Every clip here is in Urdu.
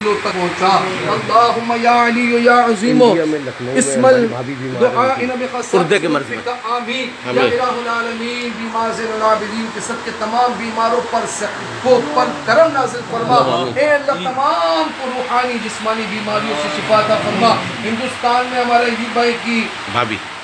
تک پہنچا. اللہم یا علی یا عظیم اسم الدعائن بخصوص کا آمین. یا الہ العالمین بیمار زین العابدین کے سب کے تمام بیماروں پر کرم نازل فرما. اے اللہ تمام کو روحانی جسمانی بیماریوں سے شفا عطا فرما. ہندوستان میں ہمارے یہ بھائی کی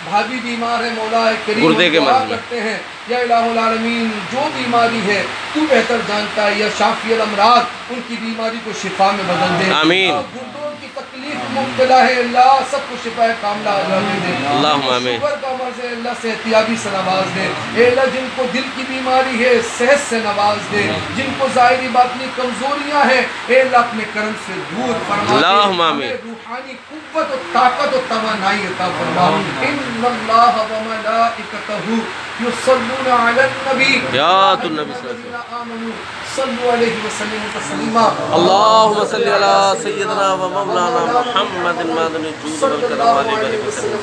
بھابھی بیمار ہے، مولا کریم دعا کرتے ہیں یا الہ العالمین جو بیماری ہے تو بہتر جانتا ہے، یا شافی الامراض ان کی بیماری کو شفا میں بدل دے. آمین. گردوں کی تکلیف مبتلا ہے اللہ سب کو شفا کاملہ عاجلہ دے. اللہم آمین. شوگر کا مرض ہے اللہ صحت یابی سے نواز دے. اے اللہ جن کو دل کی بیماری ہے صحت سے نواز دے. جن کو ظاہری باطنی کمزوریاں ہیں اے اللہ اپنے کرم سے دور فرما دے. اللہم آمین. روحانی قوت و طاقت و توانائی عطا فرما. ان اللہ و ملائکتہ یصلون علی النبی یا النبی صلی اللہ علیہ وسلم صلو علیہ وسلم تسلیما. اللہم صلی علی سیدنا و مولانا محمد مادن الجود والکرم علیہ وسلم.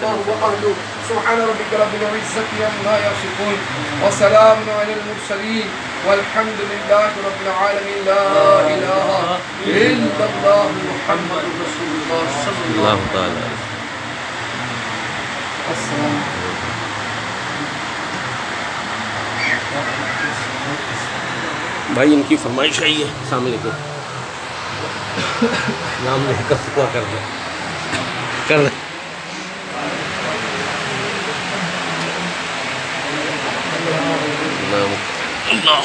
سبحان ربک رب العزت عما یصفون وسلام علی المرسلین والحمد للہ رب العالمین. لا الہ الا اللہ محمد رسول اللہ صلی اللہ تعالی. السلام بھائی ان کی فرمائش آئی ہے. السلام علیکم. نام لے کر دعا کر دیں کر دیں. اللہ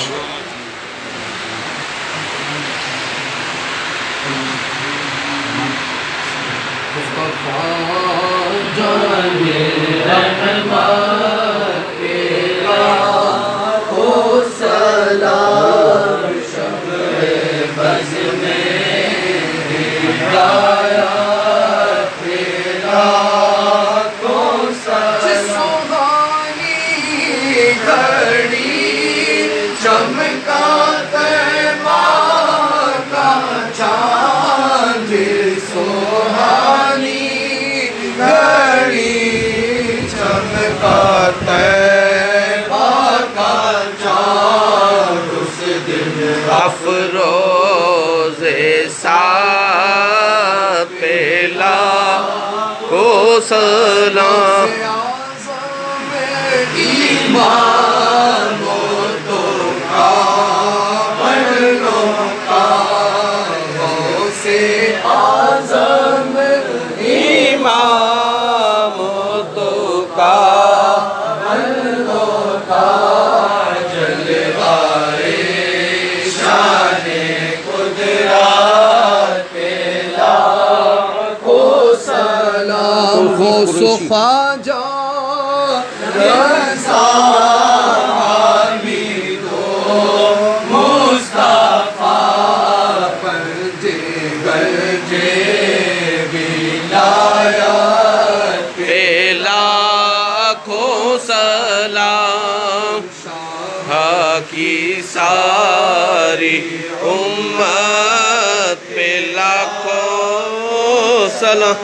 افروز سات پہلا کو سلام. ایمان و تو کاملوں کا سے اعظم امام و تو کاملوں کا جلوائے شان قدرت لاکھوں سلام. غوث و خواجہ کی ساری امت پہ لاکھوں سلام.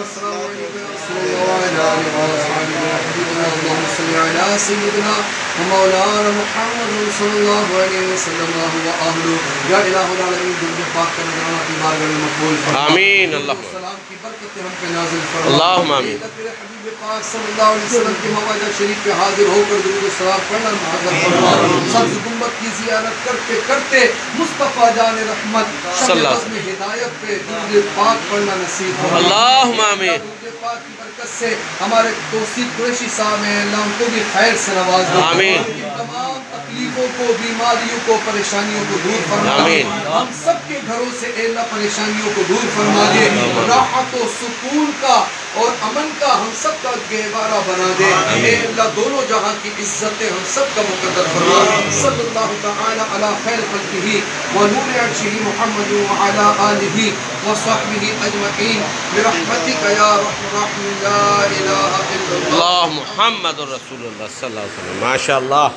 اللهم صل على سيدنا ومولانا محمد صلى الله عليه وسلم وآله. یا الہ العالمین درود پاک کا نذرانہ اپنی بارگاہ میں مقبول فرما. آمین. اللہم السلام کی برکت ہم پہ نازل فرما. اللہم آمین. تیرے حبیب پاک صلی اللہ علیہ وسلم کی مواجہ شریف پہ حاضر ہو کر درود و سلام پڑھنا محضر فرما. سبز گنبد کی زیارت کرتے کرتے مصطفیٰ جان رحمت صلی اللہ علیہ وسلم ہدایت پہ درود پاک پڑھنا نصیب فرما. اللہم آمین. درود پاک کی برکت سے ہمارے توصیف قریشی صاحب ہیں اللہ ان کو بھی خیر سے نواز دے. آمین. تمام تکلیفوں کو بیماریوں کو پریشانیوں کو دور فرما. آمین. ہم سب کے گھروں سے اے اللہ پریشانیوں کو دور فرما دے. راحت و سکون کا اور امن کا ہم سب کا گہوارہ بنا دے. اے اللہ دونوں جہاں کی عزتیں ہم سب کا مقدر فرما. صلی اللہ تعالی علی خیر خلقہ و نور عرشہ محمد وعلی آلہ وصحبہ اجمعین برحمتک یا ارحم الراحمین. لا الہ الا اللہ محمد رسول اللہ صلی اللہ علیہ وسلم. ماشاءاللہ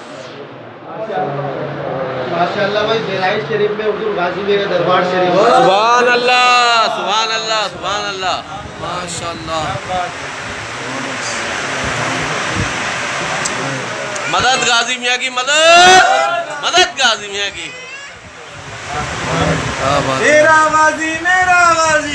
ماشاءاللہ بھائی بہرائچ شریف میں حضور غازی بے کا دربار شریف. سبحان اللہ سبحان اللہ سبحان اللہ. ماشاءاللہ. مدد غازی میاں کی مدد غازی میاں کی. تیرا غازی میرا غازی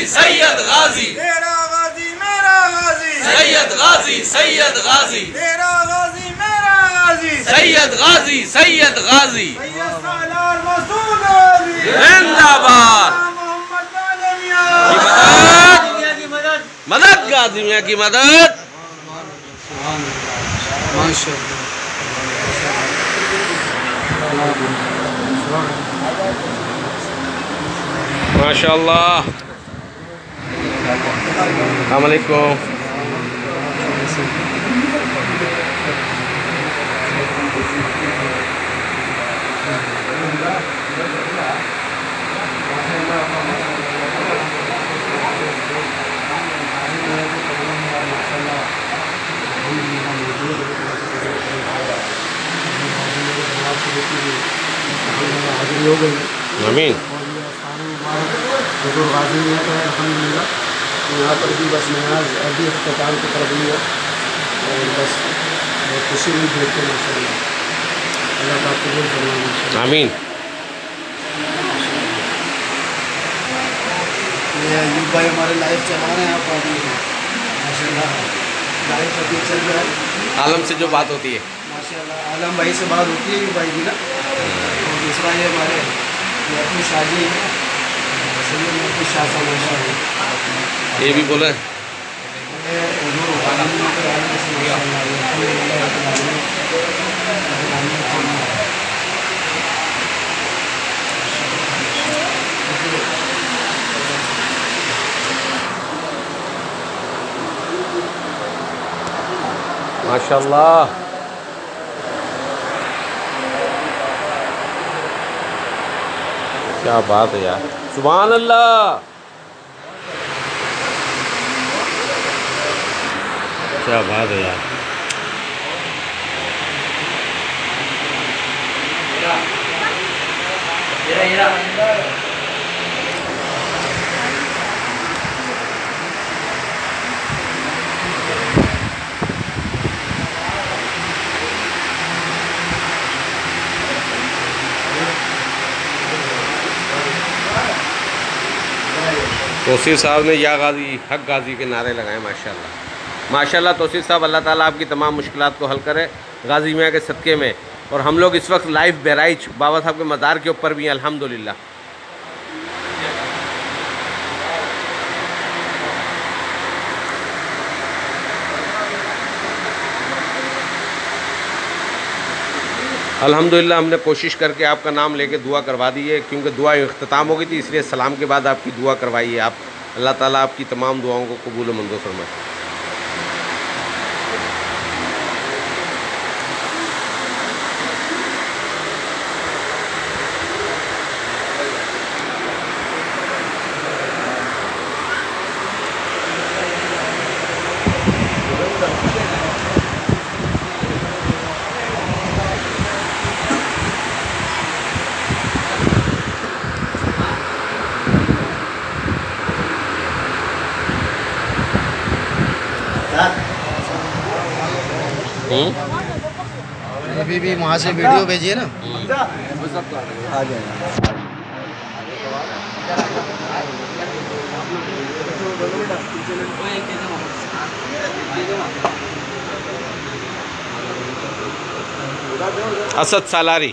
سید غازی تیرا غازی میرا غازی سید غازی سید غازی تیرا غازی میرا غازی سید غازی سید غازی سید سالار مسعود علی زندہ باد محمد عالمیہ کی مدد مدد غازی میاں کی مدد ماشاء ماشاء اللہ. السلام علیکم. آمین. حضور غازی میاں کا ہے الحمدللہ. یہاں پر بھی بس نماز ابھی اختتام کی طرف ہوئی ہے اور بس خوشی بھی دیکھتے ہیں ماشاء اللہ. اللہ کا قبول فرمائے ماشاء اللہ. آمین. یہ ایوب بھائی ہمارے لائف چلا رہے ہیں آپ ابھی ماشاء اللہ. لائف ابھی چل رہا ہے عالم سے جو بات ہوتی ہے ماشاء اللہ. عالم بھائی سے بات ہوتی ہے ایوب بھائی کی نا. اور دوسرا یہ ہمارے اپنی شادی ہے سید مفتی شاہ صاحب ماشاء اللہ. یہ بھی بولے ماشاء اللہ. کیا بات ہے یار. سبحان اللہ. کیا بات ہے یار. توصیف صاحب نے یا غازی حق غازی کے نعرے لگائے. ماشاءاللہ ماشاءاللہ. توصیف صاحب اللہ تعالیٰ آپ کی تمام مشکلات کو حل کرے غازی میاں کے صدقے میں. اور ہم لوگ اس وقت لائیو بہرائچ بابا صاحب کے مزار کے اوپر بھی ہیں الحمدللہ. الحمدللہ ہم نے کوشش کر کے آپ کا نام لے کے دعا کروا دی ہے کیونکہ دعا اختتام ہو گئی تھی اس لیے سلام کے بعد آپ کی دعا کروائی ہے. آپ اللہ تعالیٰ آپ کی تمام دعاؤں کو قبول و منظور فرمائے. ابھی بھی وہاں سے ویڈیو بھیجیے نا. آ جائیں. اسد سالاری.